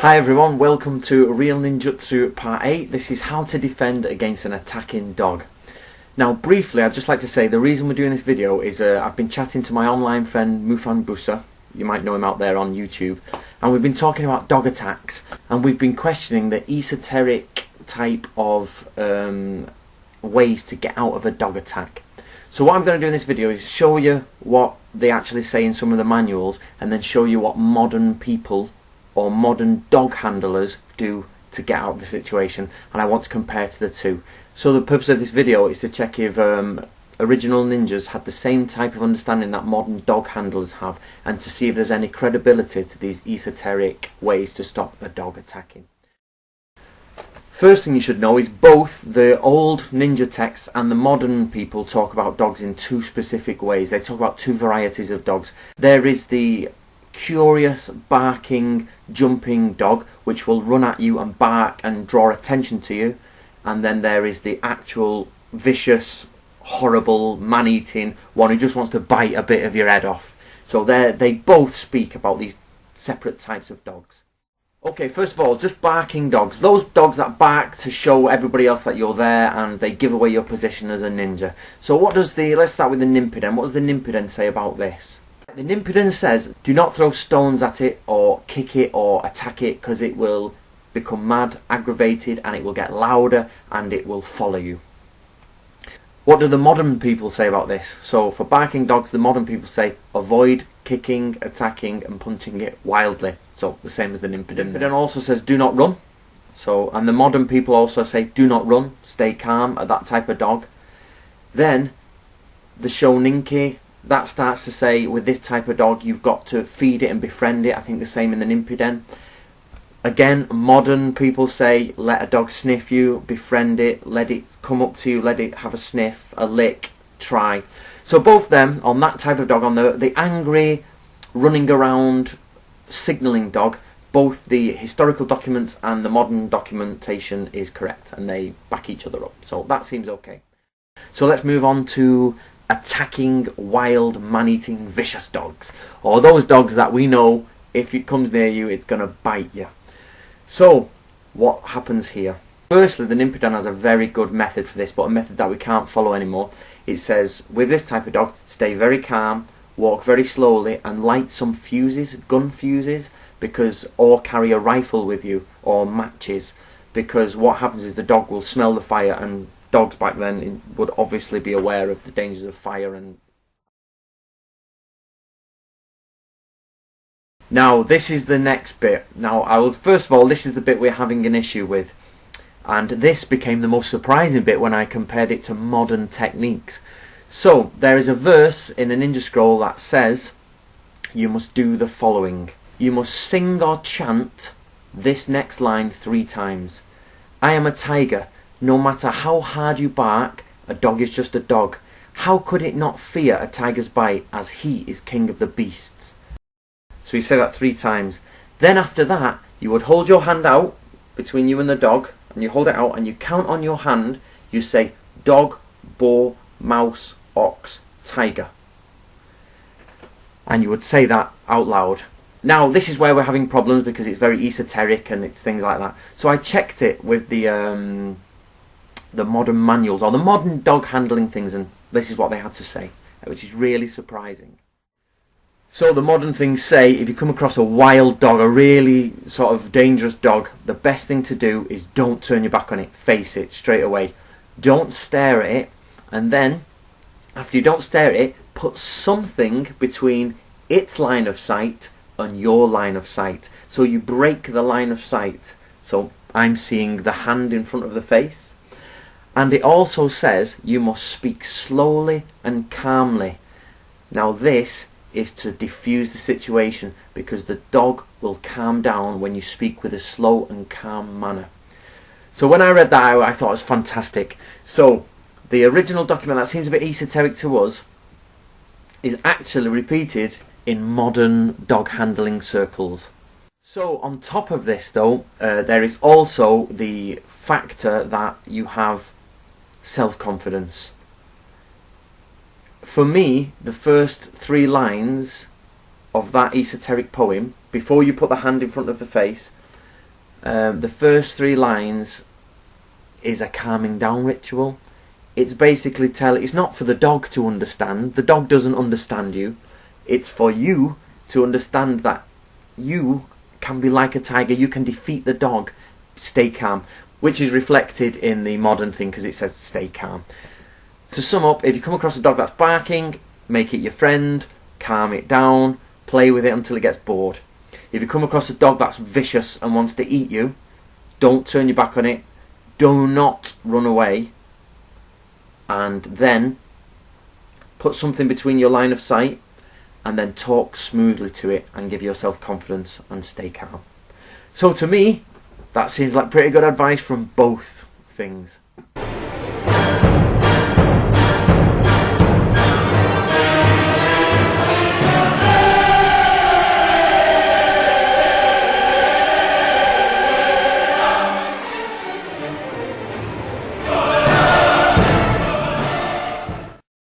Hi everyone, welcome to Real Ninjutsu Part 8. This is how to defend against an attacking dog. Now briefly, I'd just like to say the reason we're doing this video is I've been chatting to my online friend Mufan Busa, you might know him out there on YouTube, and we've been talking about dog attacks, and we've been questioning the esoteric type of ways to get out of a dog attack. So what I'm going to do in this video is show you what they actually say in some of the manuals, and then show you what modern people or modern dog handlers do to get out of the situation, and I want to compare to the two. So the purpose of this video is to check if original ninjas had the same type of understanding that modern dog handlers have, and to see if there's any credibility to these esoteric ways to stop a dog attacking. First thing you should know is both the old ninja texts and the modern people talk about dogs in two specific ways. They talk about two varieties of dogs. There is the curious, barking, jumping dog, which will run at you and bark and draw attention to you, and then there is the actual vicious, horrible, man-eating one who just wants to bite a bit of your head off. So they both speak about these separate types of dogs. Okay, first of all, just barking dogs. Those dogs that bark to show everybody else that you're there, and they give away your position as a ninja. So what does let's start with the Nimpiden. What does the Nimpiden say about this? The Nimpiden says, do not throw stones at it or kick it or attack it, because it will become mad, aggravated, and it will get louder and it will follow you. What do the modern people say about this? So for barking dogs, the modern people say avoid kicking, attacking and punching it wildly. So the same as the Nimpiden. Nimpiden also says do not run. And the modern people also say do not run, stay calm at that type of dog. Then the Shoninki, that starts to say with this type of dog you've got to feed it and befriend it. I think the same in the Nimpiden. Again, modern people say let a dog sniff you, befriend it, let it come up to you, let it have a sniff, a lick, try. So both them, on that type of dog, on the angry, running around, signalling dog, both the historical documents and the modern documentation is correct, and they back each other up. So that seems okay. So let's move on to attacking, wild, man-eating, vicious dogs, or those dogs that we know if it comes near you it's going to bite you. So what happens here? Firstly, the Nimpiden has a very good method for this, but a method that we can't follow anymore. It says with this type of dog, stay very calm, walk very slowly, and light some fuses, gun fuses, or carry a rifle with you, or matches, because what happens is the dog will smell the fire, and dogs back then would obviously be aware of the dangers of fire. And now this is the next bit. Now first of all, this is the bit we're having an issue with, and this became the most surprising bit when I compared it to modern techniques. So there is a verse in a ninja scroll that says you must do the following. You must sing or chant this next line 3 times. I am a tiger. No matter how hard you bark, a dog is just a dog. How could it not fear a tiger's bite, as he is king of the beasts? So you say that 3 times. Then after that, you would hold your hand out between you and the dog, and you hold it out and you count on your hand. You say dog, boar, mouse, ox, tiger. And you would say that out loud. Now this is where we're having problems, because it's very esoteric and it's things like that. So I checked it with the modern manuals, or the modern dog handling things, and this is what they had to say, which is really surprising. So the modern things say if you come across a wild dog, a really sort of dangerous dog, the best thing to do is don't turn your back on it, face it straight away. Don't stare at it, and then after you don't stare at it, put something between its line of sight and your line of sight. So you break the line of sight. So I'm seeing the hand in front of the face. And it also says you must speak slowly and calmly. Now this is to diffuse the situation, because the dog will calm down when you speak with a slow and calm manner. So when I read that, I thought it was fantastic. So the original document that seems a bit esoteric to us is actually repeated in modern dog handling circles. So on top of this though, there is also the factor that you have self-confidence. For me, the first 3 lines of that esoteric poem, before you put the hand in front of the face, The first 3 lines is a calming down ritual. It's basically it's not for the dog to understand. The dog doesn't understand you. It's for you to understand that you can be like a tiger. You can defeat the dog. Stay calm, which is reflected in the modern thing because it says stay calm. To sum up, if you come across a dog that's barking, make it your friend, calm it down, play with it until it gets bored. If you come across a dog that's vicious and wants to eat you, don't turn your back on it, do not run away, and then put something between your line of sight and then talk smoothly to it and give yourself confidence and stay calm. So to me, that seems like pretty good advice from both things.